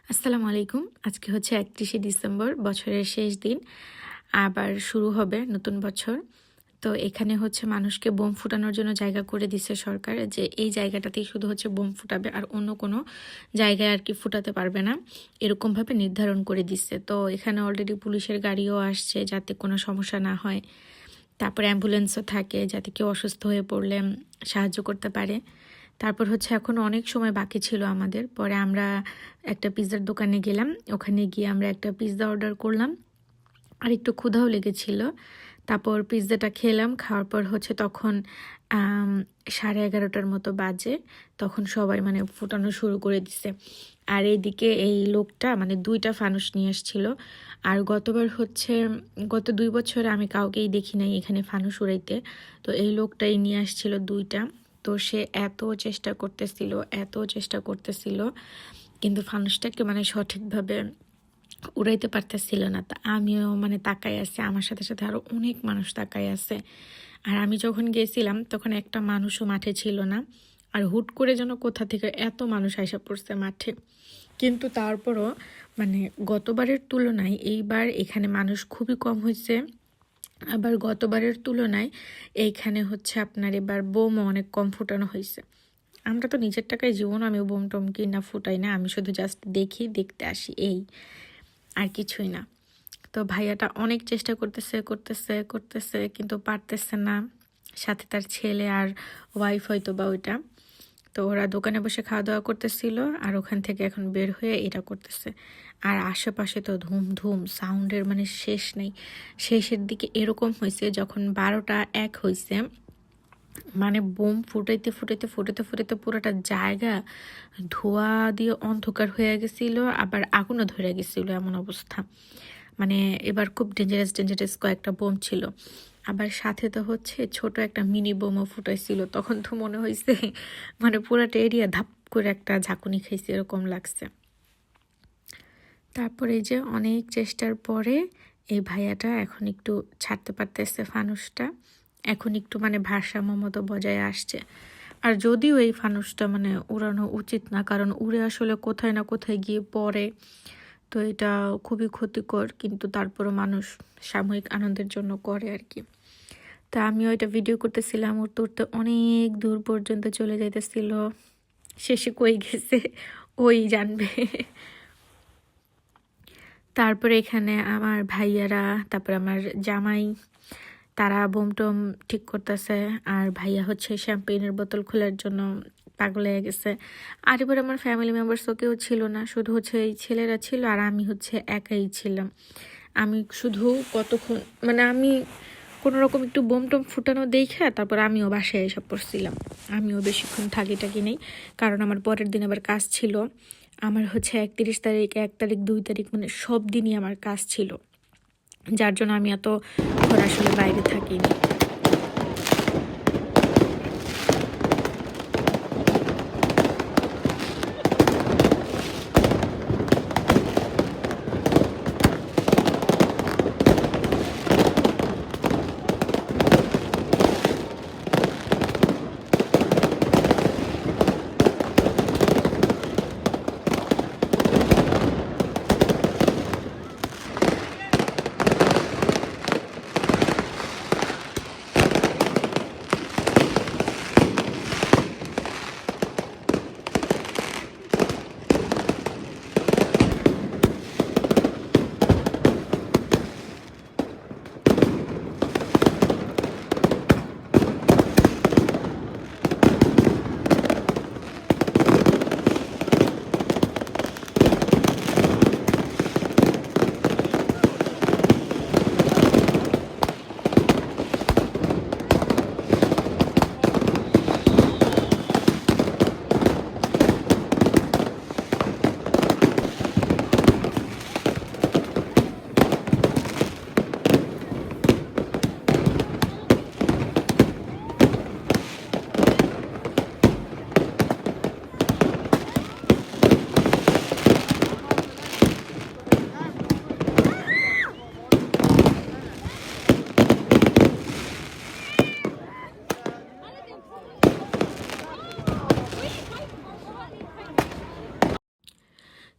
আসসালামু আলাইকুম। আজকে হচ্ছে 31শে ডিসেম্বর, বছরের শেষ দিন। আবার শুরু হবে নতুন বছর। তো এখানে হচ্ছে মানুষকে বোম ফুটানোর জন্য জায়গা করে দিচ্ছে সরকার, যে এই জায়গাটাতেই শুধু হচ্ছে বোম ফুটাবে, আর অন্য কোনো জায়গায় আর কি ফুটাতে পারবে না, এরকমভাবে নির্ধারণ করে দিচ্ছে। তো এখানে অলরেডি পুলিশের গাড়িও আসছে যাতে কোনো সমস্যা না হয়। তারপর অ্যাম্বুলেন্সও থাকে যাতে কেউ অসুস্থ হয়ে পড়লে সাহায্য করতে পারে। তারপর হচ্ছে এখন অনেক সময় বাকি ছিল আমাদের। পরে আমরা একটা পিৎজার দোকানে গেলাম, ওখানে গিয়ে আমরা একটা পিৎজা অর্ডার করলাম, আর একটু ক্ষুধাও লেগেছিল। তারপর পিৎজাটা খেলাম, খাওয়ার পর হচ্ছে তখন 11:30টার মতো বাজে। তখন সবাই মানে ফুটানো শুরু করে দিছে। আর এইদিকে এই লোকটা মানে 2টা ফানুস নিয়ে এসেছিল। আর গতবার হচ্ছে গত 2 বছরে আমি কাউকেই দেখি নাই এখানে ফানুস উড়াইতে। তো এই লোকটাই নিয়ে আসছিল 2টা। তো সে এত চেষ্টা করতেছিল, কিন্তু ফানুসটাকে মানে সঠিকভাবে উড়াইতে পারতেছিল না। তা আমিও মানে তাকাই আছে, আমার সাথে সাথে আরো অনেক মানুষ তাকাই আছে। আর আমি যখন গেছিলাম তখন একটা মানুষও মাঠে ছিল না। আর হুট করে যেন কোথা থেকে এত মানুষ আইসা পড়ছে মাঠে। কিন্তু তারপরও মানে গতবারের তুলনায় এইবার এখানে মানুষ খুবই কম হয়েছে। আবার গতবারের তুলনায় এইখানে হচ্ছে আপনার এবার বোমও অনেক কম ফুটানো হয়েছে। আমরা তো নিজের টাকায় জীবন আমি বোম টোম কিনা ফুটাই না, আমি শুধু জাস্ট দেখতে আসি, এই আর কিছুই না। তো ভাইয়াটা অনেক চেষ্টা করতেছে কিন্তু পারতেছে না। সাথে তার ছেলে আর ওয়াইফ হয়তো বা ওইটা। তো ওরা দোকানে বসে খাওয়া দাওয়া করতেছিল, আর ওখান থেকে এখন বের হয়ে এটা করতেছে। আর আশেপাশে তো ধুম ধুম সাউন্ডের মানে শেষ নেই। শেষের দিকে এরকম হয়েছে যখন 12টা 1 হয়েছে, মানে বোম ফুটাইতে পুরোটা জায়গা ধোঁয়া দিয়ে অন্ধকার হয়ে গেছিল, আবার আগুনও ধরে গেছিল, এমন অবস্থা। মানে এবার খুব ডেঞ্জারাস কয়েকটা বোম ছিল। আবার সাথে তো হচ্ছে ছোট একটা মিনি বোমও ফুটাইছিল। তখন তো মনে হয়েছে মানে পুরাটা এরিয়া ধাপ করে একটা ঝাঁকুনি খাইছে, এরকম লাগছে। তারপরে এই যে অনেক চেষ্টার পরে এই ভাইয়াটা এখন একটু ছাড়তে পারতেছে ফানুসটা, এখন একটু মানে ভারসাম্য মতো বজায় আসছে। আর যদিও এই ফানুসটা মানে উড়ানো উচিত না, কারণ উড়ে আসলে কোথায় না কোথায় গিয়ে পড়ে, তো এটা খুবই ক্ষতিকর। কিন্তু তারপরও মানুষ সাময়িক আনন্দের জন্য করে আর কি। তা আমিও এটা ভিডিও করতেছিলাম, উড়তে উড়তে অনেক দূর পর্যন্ত চলে যাইতেছিল। শেষে কই গেছে ওই জানবে। তারপরে এখানে আমার ভাইয়ারা, তারপর আমার জামাই, তারা বোম টোম ঠিক করতেছে। আর ভাইয়া হচ্ছে শ্যাম্পেনের বোতল খোলার জন্য পাগল হয়ে গেছে। আর এবার আমার ফ্যামিলি মেম্বার্সও কেউ ছিল না, শুধু হচ্ছে এই ছেলেরা ছিল আর আমি হচ্ছে একাই ছিলাম। আমি শুধু কতক্ষণ মানে আমি কোনো রকম একটু বোম টোম ফুটানো দেখে তারপর আমিও বাসায় এসে পড়ছিলাম। আমিও বেশিক্ষণ থাকি নেই, কারণ আমার পরের দিন আবার কাজ ছিল। আমার হচ্ছে 31 তারিখ, 1 তারিখ, 2 তারিখ মানে সব দিনই আমার কাজ ছিল, যার জন্য আমি এত আসলে বাইরে থাকিনি।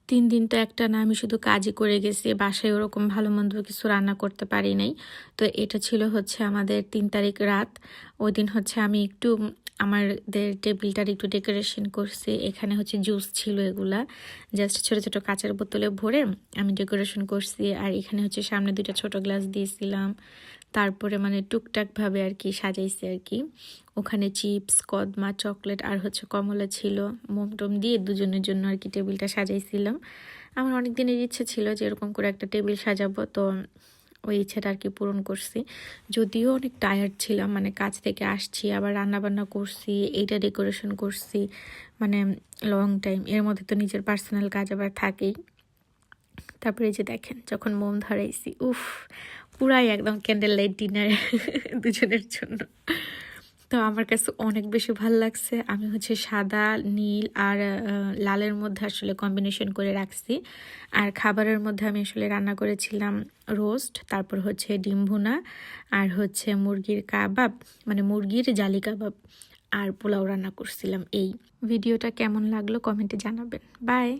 3 দিন তো একটা না আমি শুধু কাজই করে গেছি। বাসায় ওরকম ভালো-মন্দ কিছু রান্না করতে পারি নাই। তো এটা ছিল হচ্ছে আমাদের 3 তারিখ রাত। ওইদিন হচ্ছে আমি একটু আমাদের টেবিলটার একটু ডেকোরেশন করছি। এখানে হচ্ছে জুস ছিল এগুলা। জাস্ট ছোট, ছোট কাঁচের বোতলে ভরে আমি ডেকোরেশন করছি। আর এখানে হচ্ছে সামনে 2টা ছোট গ্লাস দিয়েছিলাম। তারপরে মানে টুকটাকভাবে আরকি সাজাইছি আরকি। ওখানে চিপস, কদমা, চকলেট আর হচ্ছে কমলা ছিল। মোম-টোম দিয়ে দুজনের জন্য আরকি টেবিলটা সাজাইছিলাম। আমার অনেক দিনের ইচ্ছে ছিল যে এরকম করে একটা টেবিল সাজাবো। তো ওই ইচ্ছাটা আরকি পূরণ করছি। যদিও অনেক টায়ার্ড ছিলাম, মানে কাজ থেকে আসছি, আবার রান্নাবান্না করছি, এইটা ডেকোরেশন করছি। মানে লং টাইম। এর মধ্যে তো নিজের পার্সোনাল কাজ আবার থাকেই। তারপরে এই যে দেখেন যখন মোম ধরাইছি, উফ! পুরাই একদম ক্যান্ডেল লাইট ডিনার দুজনের জন্য। তো আমার কাছে অনেক বেশি ভাল লাগছে। আমি হচ্ছে সাদা, নীল আর লালের মধ্যে আসলে কম্বিনেশন করে রাখছি। আর খাবারের মধ্যে আমি আসলে রান্না করেছিলাম রোস্ট, তারপর হচ্ছে ডিম ভুনা আর হচ্ছে মুরগির কাবাব, মানে মুরগির জালি কাবাব আর পোলাও রান্না করছিলাম। এই ভিডিওটা কেমন লাগলো কমেন্টে জানাবেন। বাই।